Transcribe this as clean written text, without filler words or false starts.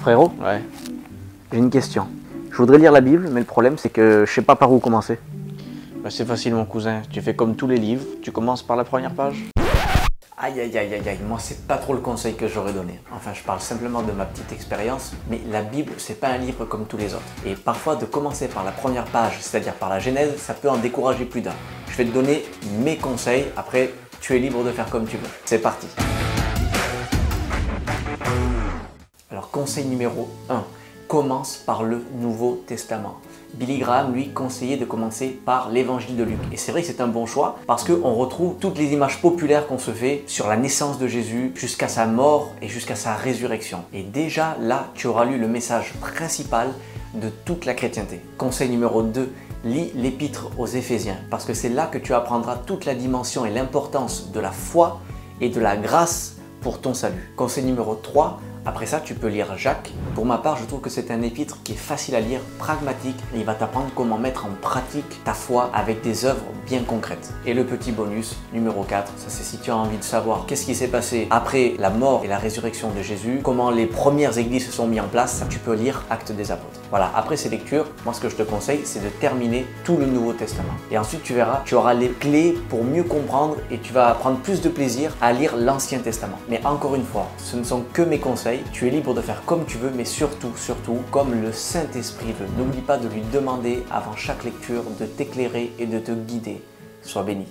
Frérot, Ouais. j'ai une question. Je voudrais lire la Bible, mais le problème c'est que je sais pas par où commencer. Bah, c'est facile mon cousin, tu fais comme tous les livres, tu commences par la première page. Aïe aïe aïe aïe aïe, moi c'est pas trop le conseil que j'aurais donné. Enfin je parle simplement de ma petite expérience, mais la Bible c'est pas un livre comme tous les autres. Et parfois de commencer par la première page, c'est-à-dire par la Genèse, ça peut en décourager plus d'un. Je vais te donner mes conseils, après tu es libre de faire comme tu veux. C'est parti. Alors conseil numéro 1, commence par le Nouveau Testament. Billy Graham, lui, conseillait de commencer par l'évangile de Luc. Et c'est vrai que c'est un bon choix parce qu'on retrouve toutes les images populaires qu'on se fait sur la naissance de Jésus jusqu'à sa mort et jusqu'à sa résurrection. Et déjà là, tu auras lu le message principal de toute la chrétienté. Conseil numéro 2, lis l'épître aux Éphésiens parce que c'est là que tu apprendras toute la dimension et l'importance de la foi et de la grâce pour ton salut. Conseil numéro 3, après ça, tu peux lire Jacques. Pour ma part, je trouve que c'est un épître qui est facile à lire, pragmatique, et il va t'apprendre comment mettre en pratique ta foi avec des œuvres bien concrètes. Et le petit bonus, numéro 4, ça c'est si tu as envie de savoir qu'est-ce qui s'est passé après la mort et la résurrection de Jésus, comment les premières églises se sont mises en place, ça tu peux lire Actes des Apôtres. Voilà, après ces lectures, moi ce que je te conseille, c'est de terminer tout le Nouveau Testament. Et ensuite, tu verras, tu auras les clés pour mieux comprendre et tu vas prendre plus de plaisir à lire l'Ancien Testament. Mais encore une fois, ce ne sont que mes conseils. Tu es libre de faire comme tu veux, mais surtout, comme le Saint-Esprit veut. N'oublie pas de lui demander avant chaque lecture de t'éclairer et de te guider. Sois béni.